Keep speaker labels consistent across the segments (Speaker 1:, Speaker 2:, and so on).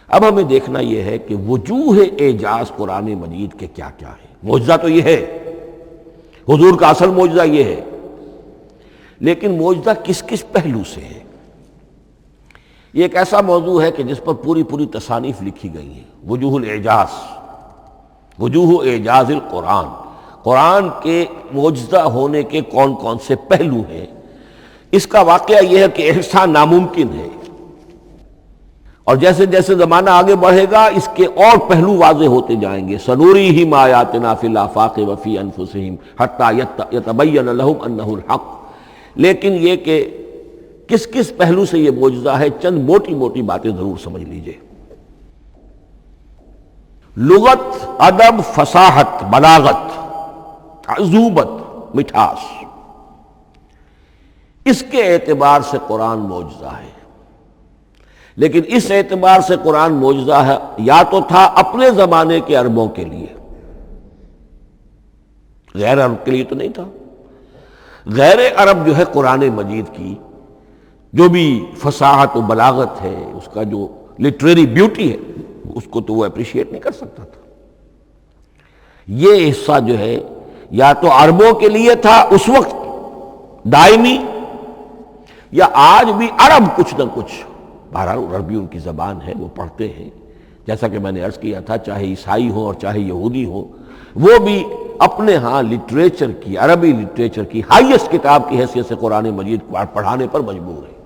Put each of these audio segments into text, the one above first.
Speaker 1: اب ہمیں دیکھنا یہ ہے کہ وجوہ اعجاز قرآن مجید کے کیا کیا ہے۔ معجزہ تو یہ ہے، حضور کا اصل معجزہ یہ ہے، لیکن معجزہ کس کس پہلو سے ہے؟ یہ ایک ایسا موضوع ہے کہ جس پر پوری تصانیف لکھی گئی ہیں۔ وجوہ الاعجاز، وجوہ اعجاز القرآن، قرآن کے معجزہ ہونے کے کون کون سے پہلو ہیں۔ اس کا واقعہ یہ ہے کہ احصاء ناممکن ہے، اور جیسے جیسے زمانہ آگے بڑھے گا اس کے اور پہلو واضح ہوتے جائیں گے۔ سنوریہم آیاتنا فی الآفاق وفی انفسہم حتی یتبین لہم انہ الحق۔ لیکن یہ کہ کس کس پہلو سے یہ معجزہ ہے، چند موٹی موٹی باتیں ضرور سمجھ لیجئے۔ لغت، ادب، فصاحت، بلاغت، عذوبت، مٹھاس، اس کے اعتبار سے قرآن معجزہ ہے۔ لیکن اس اعتبار سے قرآن معجزہ ہے یا تو تھا اپنے زمانے کے عربوں کے لیے، غیر عرب کے لیے تو نہیں تھا۔ غیر عرب جو ہے قرآن مجید کی جو بھی فصاحت و بلاغت ہے، اس کا جو لٹریری بیوٹی ہے، اس کو تو وہ اپریشیٹ نہیں کر سکتا تھا۔ یہ حصہ جو ہے یا تو عربوں کے لیے تھا اس وقت دائمی، یا آج بھی عرب کچھ نہ کچھ، بہرحال عربی ان کی زبان ہے، وہ پڑھتے ہیں، جیسا کہ میں نے عرض کیا تھا، چاہے عیسائی ہوں اور چاہے یہودی ہوں، وہ بھی اپنے ہاں لٹریچر کی، عربی لٹریچر کی ہائیسٹ کتاب کی حیثیت سے قرآن مجید پڑھانے پر مجبور ہے۔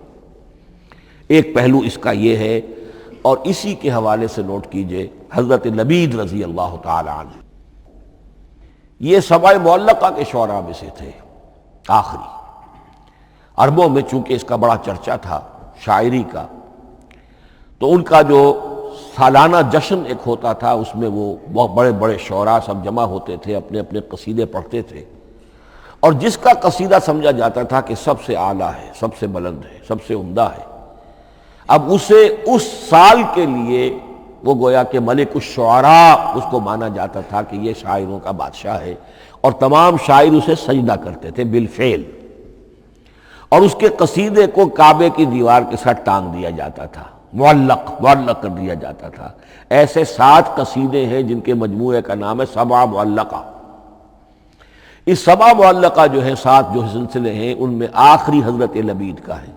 Speaker 1: ایک پہلو اس کا یہ ہے، اور اسی کے حوالے سے نوٹ کیجئے حضرت لبید رضی اللہ تعالی عنہ، یہ سبع معلقہ کے شعراء میں سے تھے آخری۔ عربوں میں چونکہ اس کا بڑا چرچا تھا شاعری کا، تو ان کا جو سالانہ جشن ایک ہوتا تھا، اس میں وہ بہت بڑے بڑے شعراء سب جمع ہوتے تھے، اپنے اپنے قصیدے پڑھتے تھے، اور جس کا قصیدہ سمجھا جاتا تھا کہ سب سے اعلیٰ ہے، سب سے بلند ہے، سب سے عمدہ ہے، اب اسے اس سال کے لیے وہ گویا کہ ملک الشعراء اس کو مانا جاتا تھا کہ یہ شاعروں کا بادشاہ ہے، اور تمام شاعر اسے سجدہ کرتے تھے بالفعل، اور اس کے قصیدے کو کعبے کی دیوار کے ساتھ ٹانگ دیا جاتا تھا، معلق کر دیا جاتا تھا۔ ایسے 7 قصیدے ہیں جن کے مجموعے کا نام ہے سبع معلقہ۔ اس سبع معلقہ جو ہے 7 جو سلسلے ہیں، ان میں آخری حضرت لبید کا ہے۔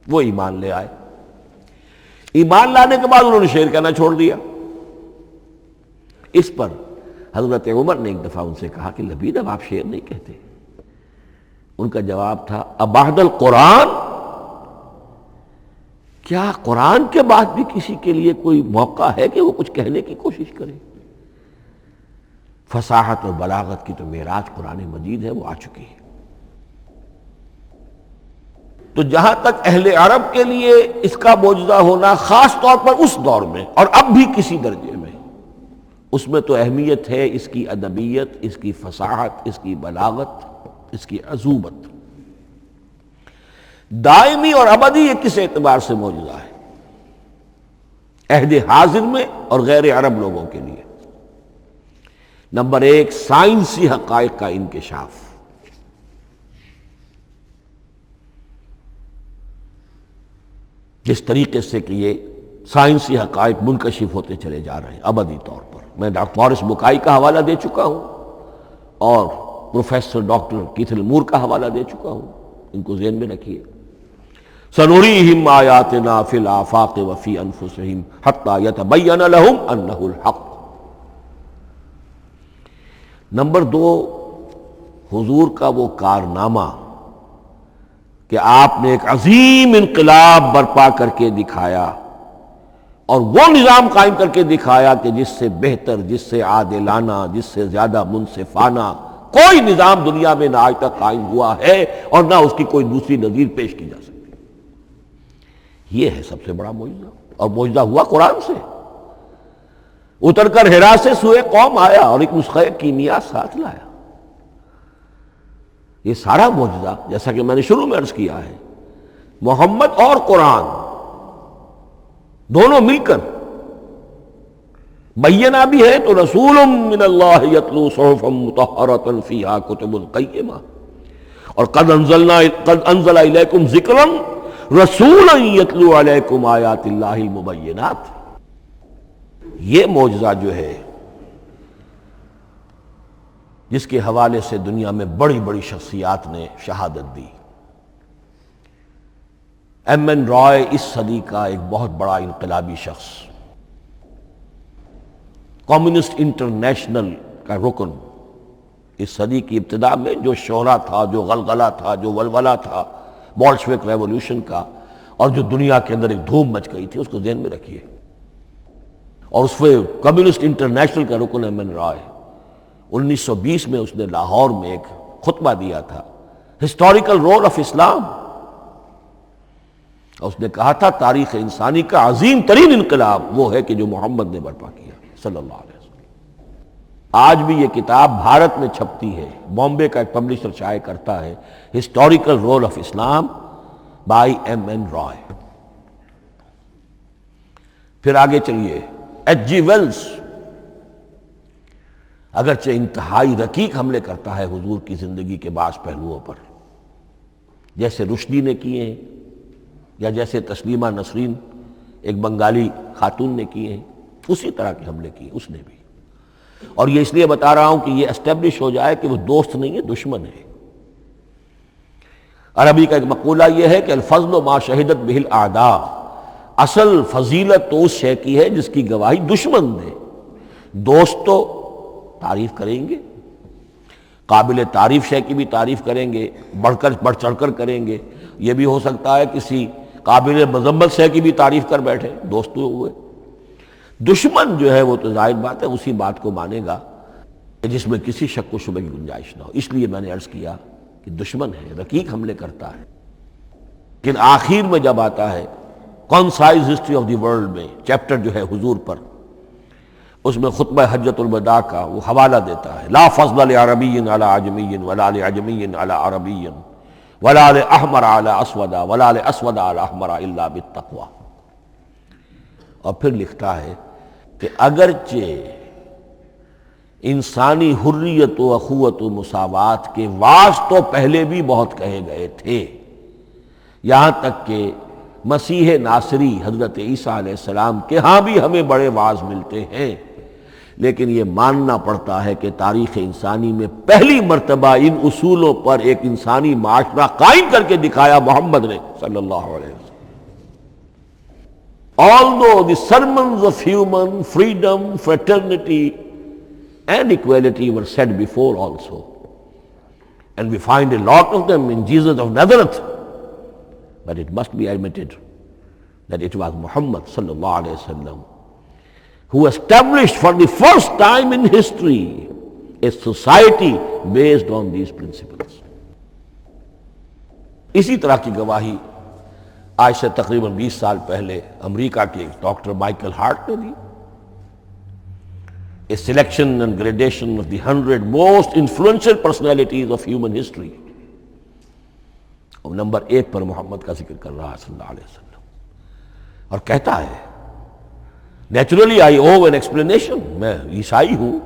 Speaker 1: وہ ایمان لے آئے، ایمان لانے کے بعد انہوں نے شعر کہنا چھوڑ دیا۔ اس پر حضرت عمر نے ایک دفعہ ان سے کہا کہ لبید اب آپ شعر نہیں کہتے۔ ان کا جواب تھا ابعد القرآن، کیا قرآن کے بعد بھی کسی کے لیے کوئی موقع ہے کہ وہ کچھ کہنے کی کوشش کرے؟ فصاحت اور بلاغت کی تو معراج قرآن مجید ہے، وہ آ چکی ہے۔ تو جہاں تک اہل عرب کے لیے اس کا معجزہ ہونا، خاص طور پر اس دور میں اور اب بھی کسی درجے میں، اس میں تو اہمیت ہے اس کی ادبیت، اس کی فصاحت، اس کی بلاغت، اس کی عذوبت۔ دائمی اور ابدی یہ کس اعتبار سے معجزہ ہے عہد حاضر میں اور غیر عرب لوگوں کے لیے؟ نمبر 1، سائنسی حقائق کا انکشاف۔ جس طریقے سے کہ یہ سائنسی حقائق منکشف ہوتے چلے جا رہے ہیں ابدی طور پر، میں ڈاکٹر مورس بکائی کا حوالہ دے چکا ہوں اور پروفیسر ڈاکٹر کیتھل مور کا حوالہ دے چکا ہوں، ان کو ذہن میں رکھیے۔ سنوریہم آیاتنا فی الآفاق وفی انفسہم حتی یتبین لہم انہ الحق۔ نمبر 2، حضور کا وہ کارنامہ کہ آپ نے ایک عظیم انقلاب برپا کر کے دکھایا، اور وہ نظام قائم کر کے دکھایا کہ جس سے بہتر، جس سے عادلانہ، جس سے زیادہ منصفانہ کوئی نظام دنیا میں نہ آج تک قائم ہوا ہے، اور نہ اس کی کوئی دوسری نظیر پیش کی جا سکتی۔ یہ ہے سب سے بڑا معجزہ، اور معجزہ ہوا قرآن سے۔ اتر کر حرا سے سوئے قوم آیا اور ایک نسخہ کیمیا ساتھ لایا۔ یہ سارا معجزہ، جیسا کہ میں نے شروع میں عرض کیا ہے، محمد اور قرآن دونوں مل کر بینہ بھی ہے تو رسول من اللہ یتلو صحفا مطہرۃ فیہا کتب قیمہ، اور قد انزل الیکم ذکرا رسولا یتلو علیکم آیات اللہ المبینات۔ یہ معجزہ جو ہے جس کے حوالے سے دنیا میں بڑی بڑی شخصیات نے شہادت دی، ایم این رائے اس صدی کا ایک بہت بڑا انقلابی شخص، کمیونسٹ انٹرنیشنل کا رکن، اس صدی کی ابتدا میں جو شعلہ تھا، جو غلغلہ تھا، جو ولولہ تھا بولشوک ریولوشن کا، اور جو دنیا کے اندر ایک دھوم مچ گئی تھی، اس کو ذہن میں رکھیے۔ اور اس پہ کمیونسٹ انٹرنیشنل کا رکن ایم این رائے، 1920 میں اس نے لاہور میں ایک خطبہ دیا تھا، ہسٹوریکل رول آف اسلام، اور اس نے کہا تھا تاریخ انسانی کا عظیم ترین انقلاب وہ ہے کہ جو محمد نے برپا کیا صلی اللہ علیہ وسلم۔ آج بھی یہ کتاب بھارت میں چھپتی ہے، بامبے کا ایک پبلشر شائع کرتا ہے، historical role of Islam by M N Roy. پھر آگے چلیے، ایچ جی ویلز اگرچہ انتہائی رقیق حملے کرتا ہے حضور کی زندگی کے بعض پہلوؤں پر، جیسے رشدی نے کیے ہیں یا جیسے تسلیمہ نسرین ایک بنگالی خاتون نے کیے ہیں، اسی طرح کے حملے کیے اس نے بھی۔ اور یہ اس لیے بتا رہا ہوں کہ یہ اسٹیبلش ہو جائے کہ وہ دوست نہیں ہے، دشمن ہے۔ عربی کا ایک مقولہ یہ ہے کہ الفضل ما شہدت بہ الاعداء، اصل فضیلت تو اس شے کی ہے جس کی گواہی دشمن دے۔ دوست تو تعریف کریں گے، قابل تعریف شے کی بھی تعریف کریں گے، بڑھ چڑھ کر کریں گے۔ یہ بھی ہو سکتا ہے کسی قابل مذمت شے کی بھی تعریف کر بیٹھے، دوست تو ہوئے۔ دشمن جو ہے وہ تو ظاہر بات ہے اسی بات کو مانے گا جس میں کسی شک و شبہ کی گنجائش نہ ہو۔ اس لیے میں نے عرض کیا کہ دشمن ہے، رقیق حملے کرتا ہے، لیکن آخر میں جب آتا ہے concise history of the world میں چیپٹر جو ہے حضور پر، اس میں خطبہ حجۃ الوداع کا وہ حوالہ دیتا ہے، لا فضل لعربی علی عجمی ولا لعجمی علی عربی ولا لأحمر علی اسود ولا لأسود علی احمر الا بالتقوی۔ اور پھر لکھتا ہے کہ اگرچہ انسانی حریت و اخوت و مساوات کے واعظ تو پہلے بھی بہت کہے گئے تھے، یہاں تک کہ مسیح ناصری حضرت عیسیٰ علیہ السلام کے ہاں بھی ہمیں بڑے واعظ ملتے ہیں، لیکن یہ ماننا پڑتا ہے کہ تاریخ انسانی میں پہلی مرتبہ ان اصولوں پر ایک انسانی معاشرہ قائم کر کے دکھایا محمد نے صلی اللہ علیہ وسلم۔ Although the sermons of human freedom, fraternity and equality were said before also, and we find a lot of them in Jesus of Nazareth, but it must be admitted that it was Muhammad sallallahu alayhi wa sallam who established for the first time in history a society based on these principles. اسی طرح کی گواہی آج سے تقریباً 20 سال پہلے امریکہ کے ڈاکٹر مائیکل ہارٹ نے دی، a selection and gradation of the 100 most influential personalities of human history. اور نمبر 1 پر محمد کا ذکر کر رہا صلی اللہ علیہ وسلم، اور کہتا ہے naturally I owe an explanation, میں عیسائی ہوں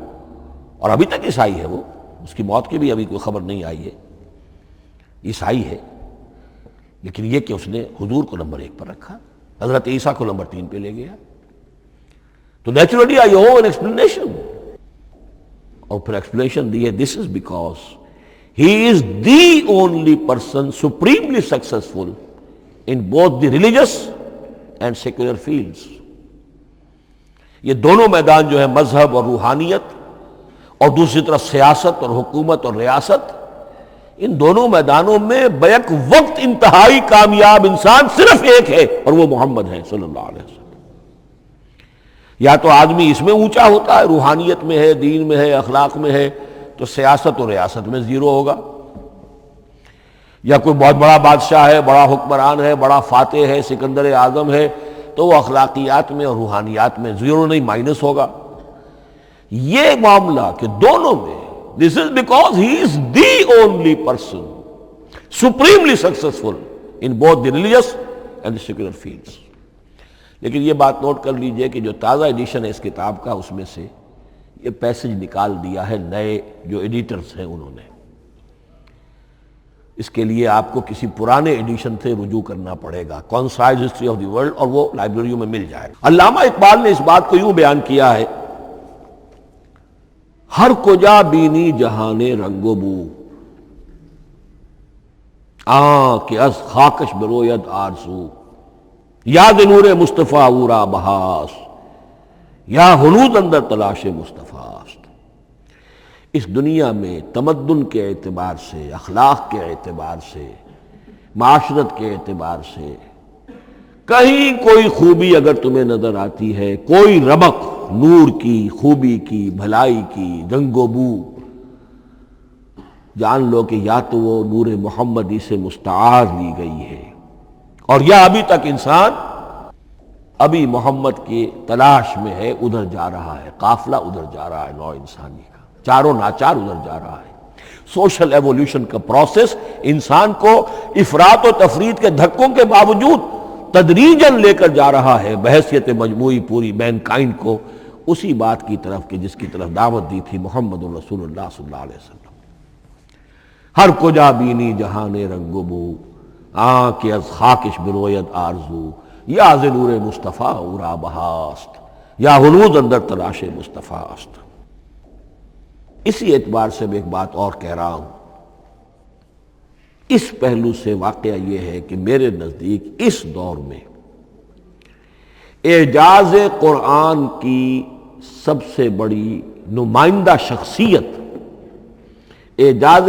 Speaker 1: اور ابھی تک عیسائی ہے، وہ اس کی موت کی بھی ابھی کوئی خبر نہیں آئی ہے، عیسائی ہے، لیکن یہ کہ اس نے حضور کو نمبر 1 پر رکھا، حضرت عیسیٰ کو نمبر 3 پہ لے گیا، تو naturally I owe an explanation. اور پھر ایکسپلینیشن دی ہے، this is because he is the only person supremely successful in both the religious and secular fields. یہ دونوں میدان جو ہے مذہب اور روحانیت، اور دوسری طرف سیاست اور حکومت اور ریاست، ان دونوں میدانوں میں بیک وقت انتہائی کامیاب انسان صرف ایک ہے، اور وہ محمد ہے صلی اللہ علیہ وسلم۔ یا تو آدمی اس میں اونچا ہوتا ہے، روحانیت میں ہے، دین میں ہے، اخلاق میں ہے، تو سیاست اور ریاست میں زیرو ہوگا، یا کوئی بہت بڑا بادشاہ ہے، بڑا حکمران ہے، بڑا فاتح ہے، سکندر اعظم ہے، تو وہ اخلاقیات میں اور روحانیات میں زیرو نہیں، مائنس ہوگا۔ یہ معاملہ کہ دونوں میں، this is because he is the only person supremely successful in both the religious and the secular fields۔ لیکن یہ بات نوٹ کر لیجئے کہ جو تازہ ایڈیشن ہے اس کتاب کا، اس میں سے یہ پیسج نکال دیا ہے نئے جو ایڈیٹرز ہیں انہوں نے۔ اس کے لیے آپ کو کسی پرانے ایڈیشن سے رجوع کرنا پڑے گا، concise history of the world, اور وہ لائبریریوں میں مل جائے گا۔ علامہ اقبال نے اس بات کو یوں بیان کیا ہے: ہر کجا بینی جہان رنگ و بو، کہ از خاکش بروید آرزو، یاد نور مصطفیٰ اورا بہاس، یا ہنود اندر تلاش مصطفیٰ است۔ اس دنیا میں تمدن کے اعتبار سے، اخلاق کے اعتبار سے، معاشرت کے اعتبار سے کہیں کوئی خوبی اگر تمہیں نظر آتی ہے، کوئی رمق نور کی، خوبی کی، بھلائی کی، رنگ و بو، جان لو کہ یا تو وہ نور محمدی سے مستعار لی گئی ہے، اور یا ابھی تک انسان ابھی محمد کی تلاش میں ہے، ادھر جا رہا ہے، قافلہ ادھر جا رہا ہے، نو انسانی کا چاروں ناچار ادھر جا رہا ہے۔ سوشل ایوولوشن کا پروسیس انسان کو افراط و تفرید کے دھکوں کے باوجود تدریجاً لے کر جا رہا ہے بحیثیت مجموعی پوری مین کائنڈ کو اسی بات کی طرف کہ جس کی طرف دعوت دی تھی محمد رسول اللہ صلی اللہ علیہ وسلم۔ ہر کجا بینی جہان رنگ و بو، کہ از خاکش بروید آرزو، یا ز نور مصطفیٰ اورا بہاست، یا ہنود اندر تلاش مصطفیٰ است۔ اسی اعتبار سے میں ایک بات اور کہہ رہا ہوں، اس پہلو سے واقعہ یہ ہے کہ میرے نزدیک اس دور میں اعجاز قرآن کی سب سے بڑی نمائندہ شخصیت، اعجاز